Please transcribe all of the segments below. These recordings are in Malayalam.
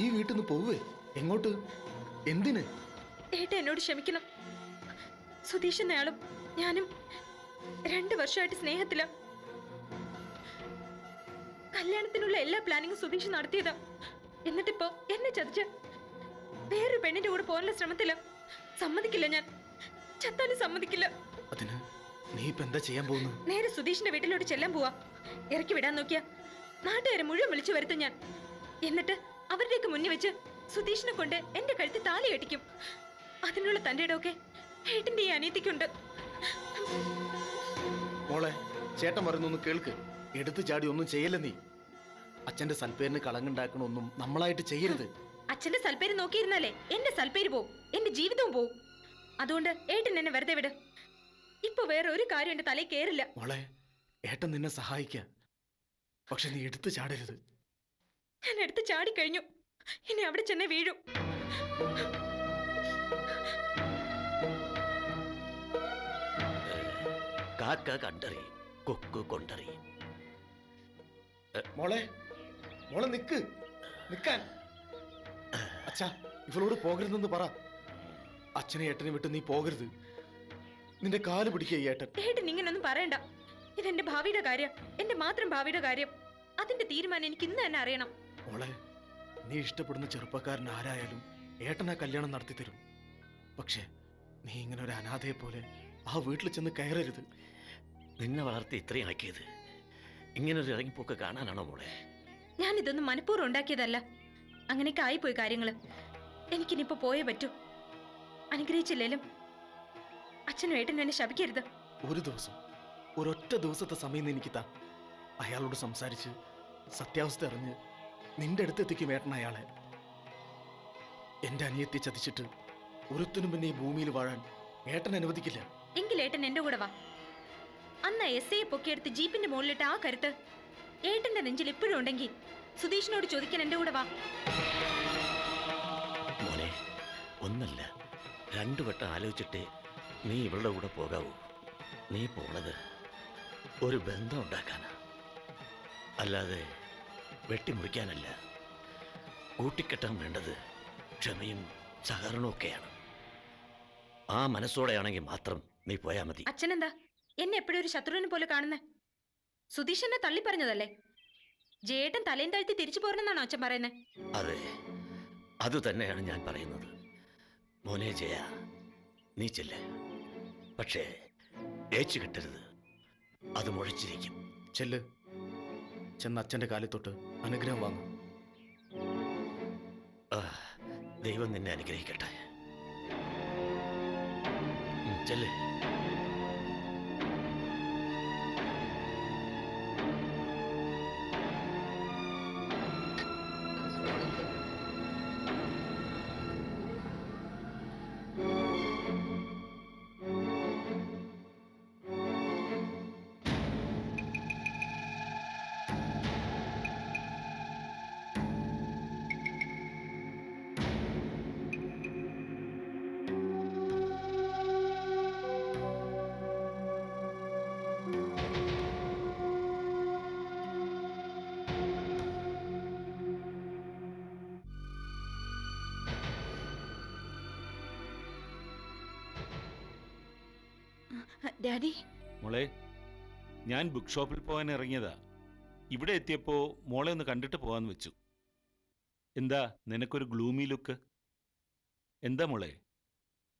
ഈ വീട്ടിൽ നിന്ന് പോവേ? എങ്ങോട്ട്? എന്തിന്? ഏട്ട എന്നോട് ക്ഷമിക്കണം. സുധീഷ് എന്നയാളും ഞാനും 2 വർഷമായിട്ട് സ്നേഹത്തില. കല്യാണത്തിനുള്ള എല്ലാ പ്ലാനിങ്ങും സുധീഷ് നടത്തിയതാ. എന്നിട്ടിപ്പോ എന്നെ ചതിച്ച് വേറൊരു പെണ്ണിന്റെ കൂടെ പോകാനുള്ള ശ്രമത്തില. സമ്മതിക്കില്ല, ഞാൻ ചത്താലും സമ്മതിക്കില്ല. അതിന് നീ ഇപ്പൊ എന്താ ചെയ്യാൻ പോകുന്നു? നേരെ സുധീഷിന്റെ വീട്ടിലോട്ട് ചെല്ലാൻ പോവാ. ഇറക്കി വിടാൻ നോക്കിയ നാട്ടുകാരെ മുഴുവൻ വിളിച്ചു വരുത്തും ഞാൻ. എന്നിട്ട് അവരുടെയൊക്കെ മുന്നിൽ വെച്ച് സുധീഷിനെ കൊണ്ട് എന്റെ കഴുത്തിൽ താലി കെട്ടിക്കും. അതിനുള്ള തന്റെ ഇടമൊക്കെ ഏട്ടന്റെ ഈ അനിയത്തിക്കുണ്ട്. മോളെ, ചേട്ടൻ പറയുന്നൊന്ന് കേൾക്ക്. എടുത്തു ചാടി ഒന്നും ചെയ്യല്ല നീ. അച്ഛന്റെ സൽപ്പേരിന് കളങ്ങുണ്ടാക്കണൊന്നും നമ്മളായിട്ട് ചെയ്യരുത്. അച്ഛന്റെ സൽപ്പേര് നോക്കിയിരുന്നാലേ എന്റെ സൽപ്പേര് പോവും, എന്റെ ജീവിതവും പോവും. അതുകൊണ്ട് ഏട്ടൻ എന്നെ വെറുതെ വിട്. ഇപ്പൊ വേറെ ഒരു കാര്യം എന്റെ തലയിൽ കേറില്ല. മോളെ, ഏട്ടൻ നിന്നെ സഹായിക്ക, പക്ഷെ നീ എടുത്തു ചാടരുത്. ഞാൻ എടുത്ത് ചാടിക്കഴിഞ്ഞു. ഇനി അവിടെ ചെന്നേ വീഴൂ. കാക്ക കണ്ടറി, കൊക്ക് കൊണ്ടറി. മോളെ, മോളെ നിക്ക്, നിക്കാൻ. അച്ഛാ, ഇവളോട് പോകരുതെന്ന് പറ. അച്ഛനെ ഏട്ടനെ വിട്ട് നീ പോകരുത്. നിന്റെ കാല് പിടിക്കുക ഏട്ടൻ. ഏട്ടൻ ഇങ്ങനൊന്നും പറയണ്ട. ഇതെന്റെ ഭാവിയുടെ കാര്യം, എന്റെ മാത്രം ഭാവിയുടെ കാര്യം. അതിന്റെ തീരുമാനം എനിക്ക് ഇന്ന് തന്നെ അറിയണം. മോളെ, നീ ഇഷ്ടപ്പെടുന്ന ചെറുപ്പക്കാരൻ ആരായാലും ഏട്ടൻ ആ കല്യാണം നടത്തി തരും. പക്ഷെ നീ ഇങ്ങനെ ഒരു അനാഥയെ പോലെ ആ വീട്ടിൽ ചെന്ന് കയറരുത്. നിന്നെ വളർത്തി ഇത്രയും ആക്കിയത് ഇങ്ങനൊരു ഇറങ്ങിപ്പോക്ക് കാണാനാണോ മോളെ? ഞാൻ ഇതൊന്നും മനഃപൂർവ്വം ഉണ്ടാക്കിയതല്ല. അങ്ങനെയൊക്കെ ആയിപ്പോയി കാര്യങ്ങള്. എനിക്കിനിപ്പോ പോയേ പറ്റൂ. അനുഗ്രഹിച്ചില്ലേലും അച്ഛനും ഏട്ടനും എന്നെ ശപിക്കരുത്. ഒരു ദിവസം, ഒരൊറ്റ ദിവസത്തെ സമയം എനിക്ക് താ. അയാളോട് സംസാരിച്ച് സത്യാവസ്ഥ അറിഞ്ഞ് നിന്റെ അടുത്തെത്തിക്കും ഏട്ടൻ അയാളെ. എന്റെ അനിയത്തെ ചതിച്ചിട്ട് ഒരുത്തിനും പിന്നെ ഈ ഭൂമിയിൽ വാഴാൻ ഏട്ടൻ അനുവദിക്കില്ല. എങ്കിൽ ഏട്ടൻ എന്റെ കൂടെ വാ. അന്ന് എസ് ഐയെ പൊക്കിയെടുത്ത് ജീപ്പിന്റെ മുകളിലിട്ട് ആ കരുത്ത് ഏട്ടന്റെ നെഞ്ചിൽ ഇപ്പോഴും ഉണ്ടെങ്കിൽ സുധീഷിനോട് ചോദിക്കാൻ എന്റെ കൂടെ വാ. മോനെ, ഒന്നല്ല 2 വട്ടം ആലോചിച്ചിട്ട് നീ ഇവളുടെ കൂടെ പോകാവൂ. നീ പോണത് ഒരു ബന്ധം ഉണ്ടാക്കാനാ, അല്ലാതെ വെട്ടിമുറിക്കാനല്ല. കൂട്ടിക്കെട്ടാൻ വേണ്ടത് ക്ഷമയും സഹകരണവും ഒക്കെയാണ്. ആ മനസ്സോടെയാണെങ്കിൽ മാത്രം നീ പോയാ മതി. അച്ഛനെന്താ എന്നെ എപ്പോഴും ഒരു ശത്രുവിനെ പോലെ കാണുന്നേ? സുധീഷ് എന്നെ തള്ളി പറഞ്ഞതല്ലേ? ജേട്ടൻ തലയും താഴ്ത്തി തിരിച്ചു പോരണമെന്നാണോ അച്ഛൻ പറയുന്നത്? അതെ, അത് തന്നെയാണ് ഞാൻ പറയുന്നത്. മോനെ ജയ, നീ ചെല്ല്. പക്ഷേ ഏച്ചു കിട്ടരുത്, അത് മുഴച്ചിരിക്കും. ചെല്ല്, ചെന്ന് അച്ഛന്റെ കാലിൽ തൊട്ട് അനുഗ്രഹം വാങ്ങും. ദൈവം നിന്നെ അനുഗ്രഹിക്കട്ടെ. ചെല്ല്. ഡാഡി. മോളെ, ഞാൻ ബുക്ക് ഷോപ്പിൽ പോകാൻ ഇറങ്ങിയതാ. ഇവിടെ എത്തിയപ്പോൾ മോളെ ഒന്ന് കണ്ടിട്ട് പോകാമെന്ന് വെച്ചു. എന്താ നിനക്കൊരു ഗ്ലൂമി ലുക്ക്? എന്താ മോളെ,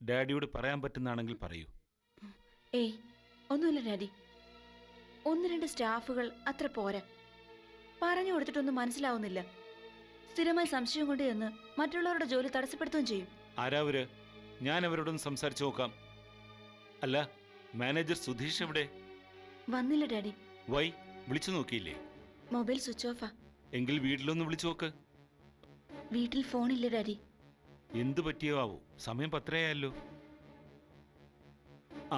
ഡാഡിയോട് പറയാൻ പറ്റുന്നാണെങ്കിൽ പറയൂ. ഏയ്, ഒന്നുമില്ല ഡാഡി. 1-2 സ്റ്റാഫുകൾ അത്ര പോരാ. പറഞ്ഞു കൊടുത്തിട്ടൊന്നും മനസ്സിലാവുന്നില്ല. സ്ഥിരമായി സംശയം കൊണ്ട് എന്ന് മറ്റുള്ളവരുടെ ജോലി തടസ്സപ്പെടുത്തുകയും ചെയ്യും. ആരാവര്? ഞാൻ അവരോടൊന്ന് സംസാരിച്ചു നോക്കാം. അല്ല, മാനേജർ സുധീഷ് എവിടെ? വന്നില്ല ഡാഡി. വൈ, വിളിച്ചു നോക്കിയില്ലേ? Mobile switch ഓഫാ. എങ്കിൽ വീട്ടിലൊന്ന് വിളിച്ചു നോക്ക്. വീട്ടിൽ ഫോണില്ല ഡാഡി. എന്തു പറ്റിയോ ആവോ? സമയം 10:30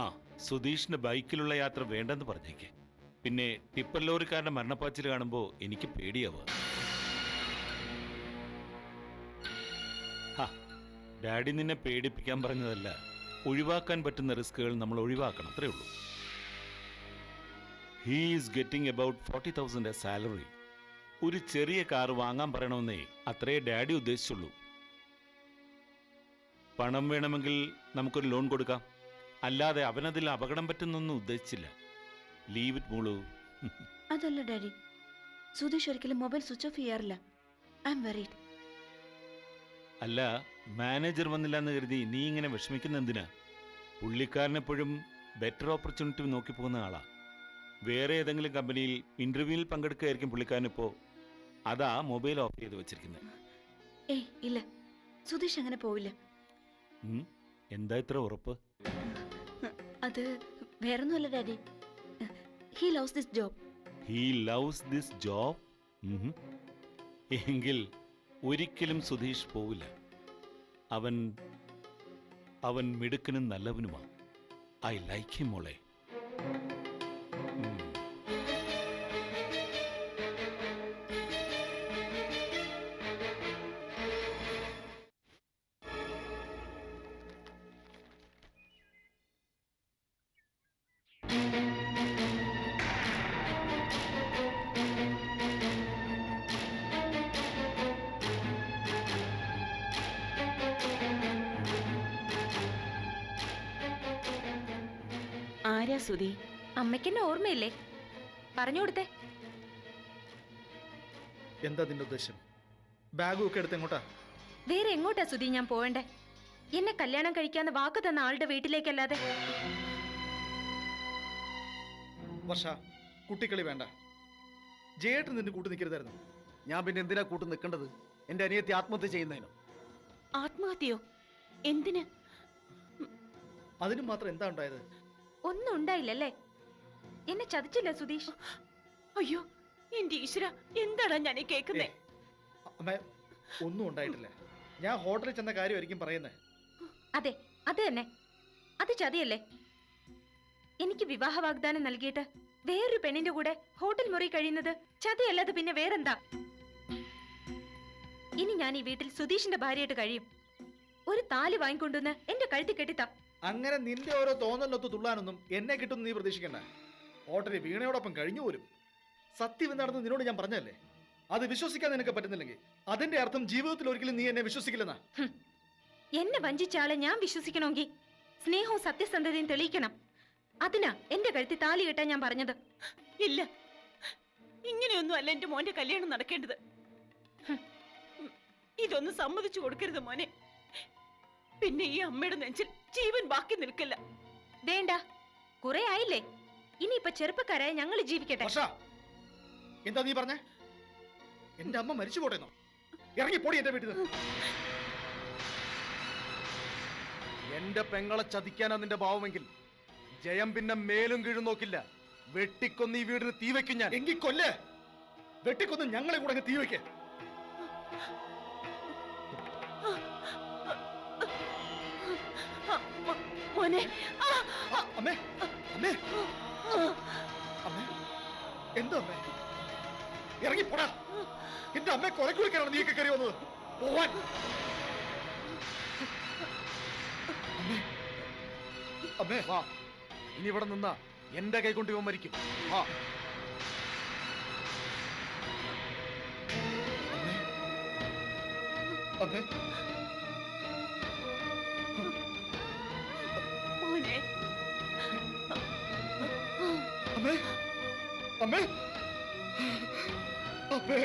ആ, സുധീഷിന്റെ ബൈക്കിലുള്ള യാത്ര വേണ്ടെന്ന് പറഞ്ഞേക്കെ. പിന്നെ ടിപ്പർ ലോറിക്കാരന്റെ മരണപ്പാച്ചിൽ കാണുമ്പോ എനിക്ക് പേടിയാവുക. ഡാഡി നിന്നെ പേടിപ്പിക്കാൻ പറഞ്ഞതല്ല, ഒഴിവാക്കാൻ പറ്റുന്ന റിസ്കുകൾ നമ്മൾ ഒഴിവാക്കണം, അത്രേ ഉള്ളൂ. He is getting about 40,000 salary. ഒരു ചെറിയ കാർ വാങ്ങാൻ പറയണമെന്നേ അത്രേ ഡാഡി ഉദ്ദേശിച്ചുള്ളൂ. പണം വേണമെങ്കിൽ നമുക്കൊരു ലോൺ കൊടുക്കാം, അല്ലാതെ അവനതിൽ അപകടം പറ്റുന്നൊന്നും ഉദ്ദേശിച്ചില്ല. Leave it മോളൂ. അതല്ല ഡാഡി, സുധീഷ് ഒരിക്കലും മൊബൈൽ സ്വിച്ച് ഓഫ് ചെയ്യാറില്ല. I M worried. അല്ല, മാനേജർ വന്നില്ല എന്ന് കരുതി നീ ഇങ്ങനെ വിഷമിക്കുന്ന എന്തിനാ? പുള്ളിക്കാരനെപ്പോഴും ബെറ്റർ ഓപ്പർച്യൂണിറ്റി നോക്കി പോകുന്ന ആളാ. വേറെ ഏതെങ്കിലും കമ്പനിയിൽ ഇന്റർവ്യൂവിൽ പങ്കെടുക്കുകയായിരിക്കും പുള്ളിക്കാരനിപ്പോ. അതാ മൊബൈൽ ഓഫ് ചെയ്ത് വെച്ചിരിക്കുന്നത്. ഏയ് ഇല്ല, സുധീഷ് അങ്ങനെ പോവില്ല. എന്താ ഇത്ര ഉറപ്പ്? അത് വേറൊന്നുമല്ല daddy. He loves this job. He loves this job? എങ്കിൽ ഒരിക്കലും സുധീഷ് പോവില്ല. അവൻ മിടുക്കനും നല്ലവനുമാ. ഐ ലൈക്ക് ഹിം മോളെ. ആരാ സുധി? അമ്മയ്ക്കെന്നെ ഓർമ്മയില്ലേ? പറഞ്ഞു കൊടുത്തേ. എന്താ നിന്റെ ഉദ്ദേശം? ബാഗും ഒക്കെ എടുത്ത് എങ്ങോട്ടാ? വേറെ എങ്ങോട്ടാ സുധി ഞാൻ പോവണ്ടേ? എന്നെ കല്യാണം കഴിക്കാന്ന് വാക്ക് തന്ന ആളുടെ വീട്ടിലേക്കല്ലാതെ. വർഷ, കുട്ടിക്കളി വേണ്ട. ജയേട്ടൻ നിന്റെ കൂട്ട് നിൽക്കരുതായിരുന്നു. ഞാൻ പിന്നെ എന്തിനാ കൂട്ട് നിൽക്കേണ്ടത്? എന്റെ അനിയത്തി ആത്മഹത്യ ചെയ്യുന്നതിനോ? ആത്മഹത്യയോ? എന്തിന്? അതിനും മാത്രം എന്താ ഉണ്ടായത്? ഒന്നും ഉണ്ടായില്ലല്ലേ? എന്നെ ചതിച്ചില്ല സുധീഷ്? അയ്യോ എന്റെ ഈശ്വര, എന്താടാ ഞാൻ കേൾക്കുന്നേ? അമ്മ, ഒന്നും ഉണ്ടായിട്ടില്ല. ഞാൻ ഹോട്ടലിൽ ചെന്ന കാര്യമായിരിക്കും പറയുന്നത്. അതെ, അത് തന്നെ. അത് ചതിയല്ലേ? എനിക്ക് വിവാഹ വാഗ്ദാനം നൽകിയിട്ട് വേറൊരു പെണ്ണിന്റെ കൂടെ ഹോട്ടൽ മുറി കഴിയുന്നത് ചതിയല്ലാതെ പിന്നെ വേറെന്താ? ഇനി ഞാൻ ഈ വീട്ടിൽ സുധീഷിന്റെ ഭാര്യയായിട്ട് കഴിയും. ഒരു താലി വാങ്ങിക്കൊണ്ടുവന്ന് എന്റെ കഴുത്തി കെട്ടിത്താം. അങ്ങനെ നിന്റെ ഓരോ തോന്നലൊത്ത് തുള്ളാനൊന്നും എന്നെ കിട്ടും നീ പ്രതീക്ഷിക്കണ്ട. ഹോട്ടലിൽ വീണയോടൊപ്പം കഴിഞ്ഞു പോലും. സത്യം എന്താണെന്ന് നിന്നോട് ഞാൻ പറഞ്ഞല്ലേ? അത് വിശ്വസിക്കാൻ നിനക്ക് പറ്റുന്നില്ലെങ്കിൽ അതിന്റെ അർത്ഥം ജീവിതത്തിൽ ഒരിക്കലും നീ എന്നെ വിശ്വസിക്കില്ലെന്നാ. എന്നെ വഞ്ചിച്ച ആളെ ഞാൻ വിശ്വസിക്കണമെങ്കിൽ സ്നേഹവും സത്യസന്ധതയും തെളിയിക്കണം. അതിനാ എന്റെ കഴുത്തി താലി കെട്ടാൻ ഞാൻ പറഞ്ഞത്. ഇല്ല, ഇങ്ങനെയൊന്നും അല്ല എന്റെ മോന്റെ കല്യാണം നടക്കേണ്ടത്. ഇതൊന്നും സമ്മതിച്ചു കൊടുക്കരുത് മോനെ. പിന്നെ ഈ അമ്മയുടെ നെഞ്ചിൽ ജീവൻ ബാക്കി നിൽക്കില്ല. വേണ്ട, കുറെ ആയില്ലേ. ഇനിയിപ്പൊ ചെറുപ്പക്കാരായ ഞങ്ങൾ ജീവിക്കട്ടെ. വർഷ, എന്താ നീ പറഞ്ഞേ? എന്റെ അമ്മ മരിച്ചു പോട്ടെന്നോ? ഇറങ്ങി പോടി എന്റെ വീട്ടിൽ നിന്ന്. എന്റെ പെങ്ങളെ ചതിക്കാനാ നിന്റെ ഭാവമെങ്കിൽ ജയം പിന്നെ മേലും കീഴും നോക്കില്ല. വെട്ടിക്കൊന്ന് ഈ വീടിന് തീ വെക്കും ഞാൻ. എങ്കിൽ കൊല്ലേ. വെട്ടിക്കൊന്ന് ഞങ്ങളെ കൂടെ തീ വെക്കേ. മോനെ, അമ്മേ, അമ്മേ, അമ്മേ, എന്താ അമ്മേ? ഇറങ്ങി പോടാ. എന്റെ അമ്മയെ കൊലക്ക് വിളിക്കാനാണ് നീയൊക്കെ കയറി വന്നത്. പോവാൻ. അമ്മേ, അമ്മേ വാ. ഇനി ഇവിടെ നിന്നാ എന്റെ കൈ കൊണ്ട് ഇവൻ മരിക്കും. വാ. അമ്മേ, മോനെ, അമ്മേ, അമ്മേ, അമ്മേ.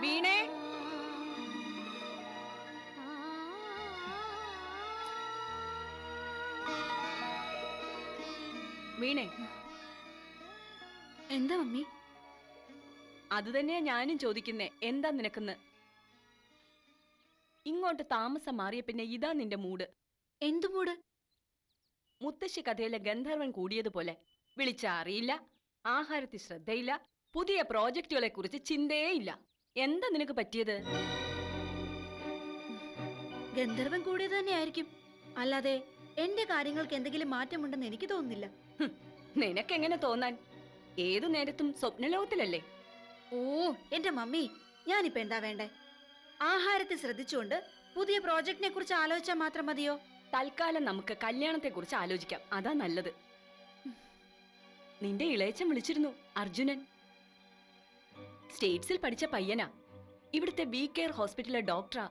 വീണേ, വീണേ, എന്താ മമ്മി? അത് തന്നെയാ ഞാനും ചോദിക്കുന്നേ. എന്താ നിനക്കെന്ന്? ഇങ്ങോട്ട് താമസം മാറിയ പിന്നെ ഇതാ നിന്റെ മൂഡ്. എന്തു മൂട്? മുത്തശ്ശി കഥയിലെ ഗന്ധർവൻ കൂടിയതുപോലെ. വിളിച്ച അറിയില്ല, ആഹാരത്തിൽ ശ്രദ്ധയില്ല, പുതിയ പ്രോജക്റ്റുകളെ കുറിച്ച് ചിന്തയേ ഇല്ല. എന്താ നിനക്ക് പറ്റിയത്? ഗന്ധർവൻ കൂടിയത് തന്നെയായിരിക്കും. അല്ലാതെ എന്റെ കാര്യങ്ങൾക്ക് എന്തെങ്കിലും മാറ്റമുണ്ടെന്ന് എനിക്ക് തോന്നുന്നില്ല. നിനക്കെങ്ങനെ തോന്നാൻ? ഏതു നേരത്തും സ്വപ്നലോകത്തിലല്ലേ? ഓ എന്റെ മമ്മി, ഞാനിപ്പോ എന്താ വേണ്ടേ? ആഹാരത്തെ ശ്രദ്ധിച്ചുകൊണ്ട് പുതിയ പ്രോജക്റ്റിനെ കുറിച്ച് ആലോചിച്ചാൽ മാത്രം മതിയോ? തൽക്കാലം നമുക്ക് കല്യാണത്തെ കുറിച്ച് ആലോചിക്കാം, അതാ നല്ലത്. നിന്റെ ഇളയച്ചൻ വിളിച്ചിരുന്നു, അർജുനൻ. സ്റ്റേറ്റ്സിൽ പഠിച്ച പയ്യനാ. ഇവിടുത്തെ വി കെയർ ഹോസ്പിറ്റലിലെ ഡോക്ടറാ.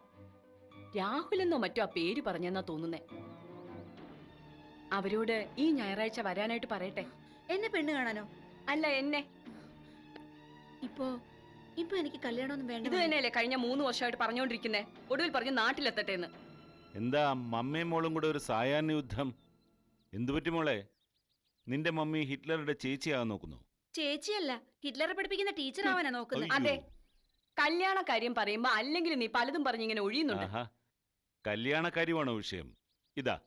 രാഹുൽ എന്നോ മറ്റോ ആ പേര് പറഞ്ഞെന്നാ തോന്നുന്നേ. അവരോട് ഈ ഞായറാഴ്ച വരാനായിട്ട് പറയട്ടെ. എന്നെ പെണ്ണ് കാണാനോ? അല്ല, എന്നെ. ഇപ്പോ എനിക്ക് കല്യാണമൊന്നും ഇത് വേണ്ട. തന്നെയല്ലേ കഴിഞ്ഞ 3 വർഷമായിട്ട് പറഞ്ഞുകൊണ്ടിരിക്കുന്നേ. ഒടുവിൽ പറഞ്ഞു നാട്ടിലെത്തട്ടെ എന്ന്. എന്താ മമ്മയും മോളും കൂടെ ഒരു സായാഹ്ന യുദ്ധം? എന്തുപറ്റി മോളെ? നിന്റെ മമ്മി ഹിറ്റ്ലറുടെ ചേച്ചിയാകാൻ നോക്കുന്നു? ചേച്ചിയല്ല, ഹിറ്റ്ലറെ പഠിപ്പിക്കുന്ന ടീച്ചർ ആവാനാ നോക്കുന്നത്. അതെ, കല്യാണ കാര്യം പറയുമ്പോ അല്ലെങ്കിൽ നീ പലതും പറഞ്ഞിങ്ങനെ ഒഴിയുന്നുണ്ട്. ആഹാ, കല്യാണക്കാര്യമാണോ വിഷയം? ഇതാ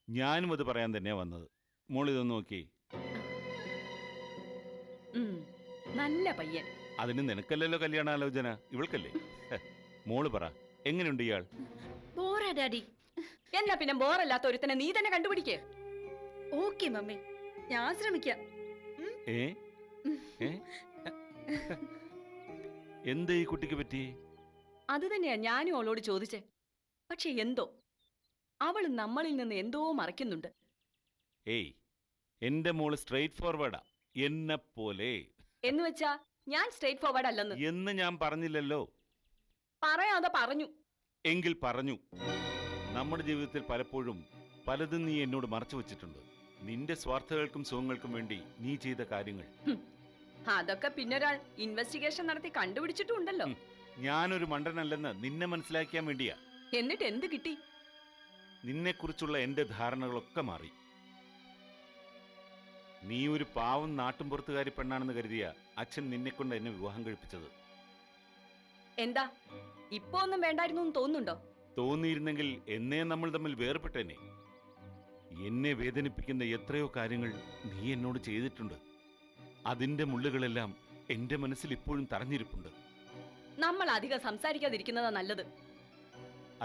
ഞാനും അത് പറയാൻ തന്നെയാ വന്നത്. മോളിതൊന്ന് നോക്കി. നല്ല പയ്യൻ. അതിന് നിനക്കല്ലല്ലോ കല്യാണാലോചന, ഇവൾക്കല്ലേ? മോള് പറ, എങ്ങനെയുണ്ട് ഇയാൾ? ബോറാ ഡാഡി. എന്നാ പിന്നെ ബോറല്ലാത്ത ഒരുത്തനെ നീ തന്നെ കണ്ടുപിടിക്കേ. ഓക്കെ മമ്മി, ഞാൻ ശ്രമിക്കാം. ഏ ഏ? എന്താ ഈ കുട്ടിക്ക് പറ്റി? അത് തന്നെയാ ഞാനും അവളോട് ചോദിച്ചേ. പക്ഷെ എന്തോ അവൾ നമ്മളിൽ നിന്ന് എന്തോ മറയ്ക്കുന്നുണ്ട്. ഏയ്, എന്റെ മോള് സ്ട്രെയിറ്റ് ഫോർവേഡാ, എന്നെ പോലെ. എന്ന് വെച്ചാ ഞാൻ സ്ട്രെയിറ്റ് ഫോർവേഡ് അല്ലെന്ന് എന്ന് ഞാൻ പറഞ്ഞില്ലല്ലോ. പറയാതെ പറഞ്ഞു. എങ്കിൽ പറഞ്ഞു. നമ്മുടെ ജീവിതത്തിൽ പലപ്പോഴും പലതും നീ എന്നോട് മറച്ചു വച്ചിട്ടുണ്ട്. നിന്റെ സ്വാർത്ഥകൾക്കും സുഖങ്ങൾക്കും വേണ്ടി നീ ചെയ്ത കാര്യങ്ങൾ. അതൊക്കെ പിന്നൊരാൾ ഇൻവെസ്റ്റിഗേഷൻ നടത്തി കണ്ടുപിടിച്ചിട്ടുണ്ടല്ലോ. ഞാനൊരു മണ്ടനല്ലെന്ന് നിന്നെ മനസ്സിലാക്കിയാൻ വേണ്ടിയാ. എന്നിട്ട് എന്ത് കിട്ടി? നിന്നെക്കുറിച്ചുള്ള എന്റെ ധാരണകളൊക്കെ മാറി. നീ ഒരു പാവം നാട്ടുംപുറത്തുകാരി പെണ്ണാണെന്ന് കരുതിയ അച്ഛൻ നിന്നെക്കൊണ്ട് എന്നെ വിവാഹം കഴിപ്പിച്ചത്. എന്താ ഇപ്പൊ ഒന്നും വേണ്ടായിരുന്നു എന്ന് തോന്നുന്നുണ്ടോ? തോന്നിയിരുന്നെങ്കിൽ എന്നേ നമ്മൾ തമ്മിൽ വേർപെട്ടേനെ. എന്നെ വേദനിപ്പിക്കുന്ന എത്രയോ കാര്യങ്ങൾ നീ എന്നോട് ചെയ്തിട്ടുണ്ട്. അതിന്റെ മുള്ളുകളെല്ലാം എന്റെ മനസ്സിൽ ഇപ്പോഴും തറഞ്ഞിരിപ്പുണ്ട്. നമ്മൾ അധികം സംസാരിക്കാതിരിക്കുന്നതാ നല്ലത്.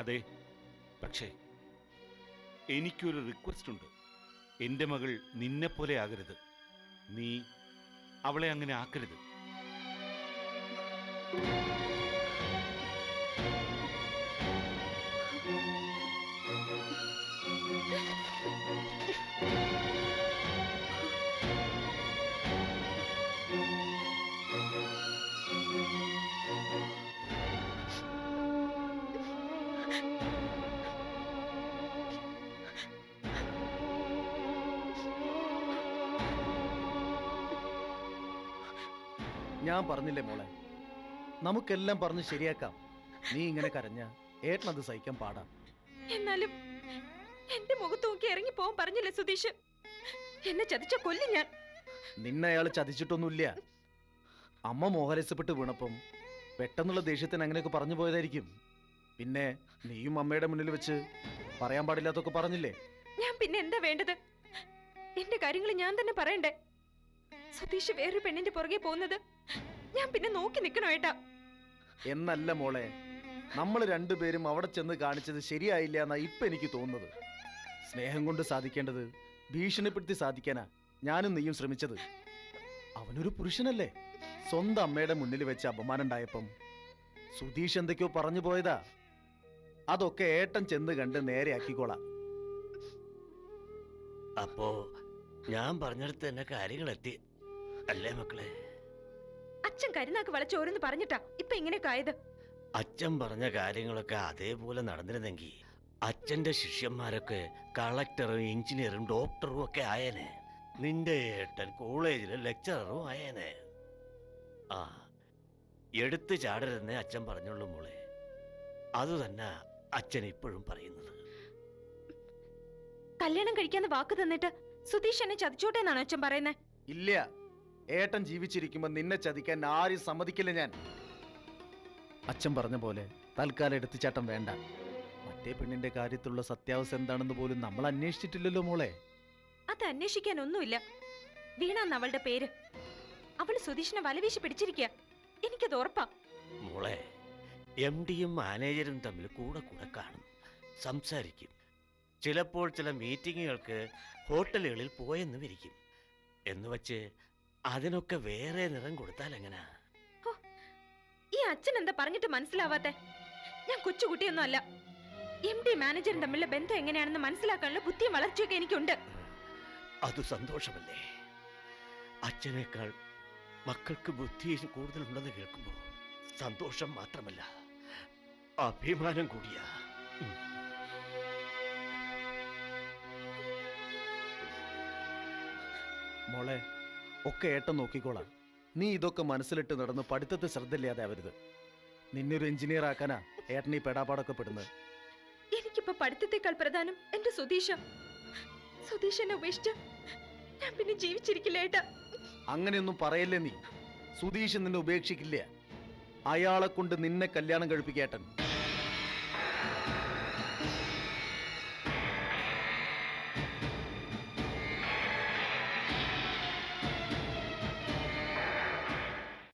അതെ, പക്ഷേ എനിക്കൊരു റിക്വസ്റ്റ് ഉണ്ട്. എന്റെ മകൾ നിന്നെപ്പോലെ ആകരുത്. നീ അവളെ അങ്ങനെ ആക്കരുത്. ഞാൻ പറഞ്ഞില്ലേ മോളെ, നമുക്കെല്ലാം പറഞ്ഞ് ശരിയാക്കാം. നീ ഇങ്ങനെ കരഞ്ഞ ഏട്ടനത് സഹിക്കാൻ പാടാ. എന്നാലും എന്റെ മുഖത്ത് നോക്കി ഇറങ്ങി പോവാൻ പറഞ്ഞില്ലേ സുധീഷ്? എന്നെ ചതിച്ച കൊല്ലും ഞാൻ. നിന്നെ അയാൾ ചതിച്ചിട്ടൊന്നുമില്ല. അമ്മ മോഹരസപ്പെട്ട് വീണപ്പം പെട്ടെന്നുള്ള ദേഷ്യത്തിന് അങ്ങനെയൊക്കെ പറഞ്ഞു പോയതായിരിക്കും. പിന്നെ നീയും അമ്മയുടെ മുന്നിൽ വെച്ച് പറയാൻ പാടില്ലാത്തൊക്കെ പറഞ്ഞില്ലേ? ഞാൻ പിന്നെ എന്താ വേണ്ടത്? എന്റെ കാര്യങ്ങൾ ഞാൻ തന്നെ പറയണ്ടേ? സുധീഷ് വേറൊരു പെണ്ണിന്റെ പുറകെ പോകുന്നത് ഞാൻ പിന്നെ നോക്കി നിൽക്കണോ ഏട്ടാ? എന്നല്ല മോളെ, നമ്മൾ രണ്ടുപേരും അവിടെ ചെന്ന് കാണിച്ചത് ശരിയായില്ല എന്നാ ഇപ്പൊ എനിക്ക് തോന്നുന്നത്. സ്നേഹം കൊണ്ട് സാധിക്കേണ്ടത് ഭീഷണിപ്പെടുത്തി സാധിക്കാനാ ഞാനും നീയും ശ്രമിച്ചത്. അവനൊരു പുരുഷനല്ലേ? സ്വന്തം അമ്മയുടെ മുന്നിൽ വെച്ച് അപമാനം ഉണ്ടായപ്പം സുധീഷ് എന്തൊക്കെയോ പറഞ്ഞു പോയതാ. അതൊക്കെ ഏട്ടൻ ചെന്ന് കണ്ട് നേരെ ആക്കിക്കോളാം. അപ്പോ ഞാൻ പറഞ്ഞെടുത്ത് തന്നെ കാര്യങ്ങൾ എത്തി അല്ലേ മക്കളെ? അച്ഛൻ കരുനാക്ക് വളച്ച് ഓരോന്ന് പറഞ്ഞിട്ടാ ഇപ്പൊ ഇങ്ങനെയൊക്കെ ആയത്. അച്ഛൻ പറഞ്ഞ കാര്യങ്ങളൊക്കെ അതേപോലെ നടന്നിരുന്നെങ്കിൽ അച്ഛന്റെ ശിഷ്യന്മാരൊക്കെ കളക്ടറും എഞ്ചിനീയറും ഡോക്ടറും ഒക്കെ ആയേനെ. നിന്റെ ഏട്ടൻ കോളേജിലെ ലെക്ചററും ആയേനെ. ആ, എടുത്തു ചാടരുന്നേ അച്ഛൻ പറഞ്ഞുള്ളൂ മോളെ. അതുതന്നെ അച്ഛൻ ഇപ്പോഴും പറയുന്നത്. കല്യാണം കഴിക്കാന്ന് വാക്ക് തന്നിട്ട് സുധീഷ് എന്നെ ചതിച്ചോട്ടെ എന്നാണോ അച്ഛൻ പറയുന്നേ? ഇല്ല, ഏട്ടൻ ജീവിച്ചിരിക്കുമ്പോ നിന്നെ ചതിക്കാൻ ആരും സമ്മതിക്കില്ല ഞാൻ. അച്ഛൻ പറഞ്ഞ പോലെ തൽക്കാലം എടുത്തുചാട്ടം വേണ്ട. മറ്റേ പെണ്ണിന്റെ കാര്യത്തിലുള്ള സത്യാവസ്ഥ എന്താണെന്ന് പോലും നമ്മൾ അന്വേഷിച്ചിട്ടില്ലല്ലോ മോളെ. അത് അന്വേഷിക്കാൻ ഒന്നുമില്ല. വീണാന്ന് അവളുടെ പേര്. അവള് സുധീഷിനെ വലവീശി പിടിച്ചിരിക്കുക. എനിക്കത് ഉറപ്പാ. മോളെ, MD-യും മാനേജരും തമ്മിൽ കൂടെ കൂടെ കാണും, സംസാരിക്കും. ചിലപ്പോൾ ചില മീറ്റിങ്ങുകൾക്ക് ഹോട്ടലുകളിൽ പോയെന്നും ഇരിക്കും. എന്ന് വച്ച് അതിനൊക്കെ വേറെ നിറം കൊടുത്താൽ എങ്ങനാ? ഈ അച്ഛൻ എന്താ പറഞ്ഞിട്ട് മനസ്സിലാവാത്തെ? ഞാൻ കൊച്ചുകുട്ടിയൊന്നും അല്ല. MD മാനേജറും തമ്മിലുള്ള ബന്ധം എങ്ങനെയാണെന്ന് മനസ്സിലാക്കാനുള്ള ബുദ്ധിയും വളർച്ചയൊക്കെ എനിക്കുണ്ട്. അത് സന്തോഷമല്ലേ? അച്ഛനേക്കാൾ മക്കൾക്ക് ബുദ്ധി കൂടുതലുണ്ടെന്ന് കേൾക്കുമ്പോൾ സന്തോഷം മാത്രമല്ല, അഭിമാനം കൂടിയാ. മോളെ, ഒക്കെ ഏട്ടൻ നോക്കിക്കോളാം. നീ ഇതൊക്കെ മനസ്സിലിട്ട് നടന്ന് പഠിത്തത്തെ ശ്രദ്ധയില്ലാതെ ആവരുത്. നിന്നെ ഒരു എഞ്ചിനീയർ ആക്കാനാ ഏട്ടൻ ഈ പെടാപാടൊക്കെ പെടുന്നത്. എനിക്കിപ്പോ പഠിത്തത്തെക്കാൾ പ്രധാനം എന്റെ സുധീഷനെ ഉപേക്ഷിച്ച് ഞാൻ പിന്നെ ജീവിച്ചിരിക്കില്ല ഏട്ടാ. അങ്ങനെയൊന്നും പറയല്ലേ നീ. സുധീഷ് നിന്നെ ഉപേക്ഷിക്കില്ല. അയാളെ കൊണ്ട് നിന്നെ കല്യാണം കഴിപ്പിക്കേട്ടൻ.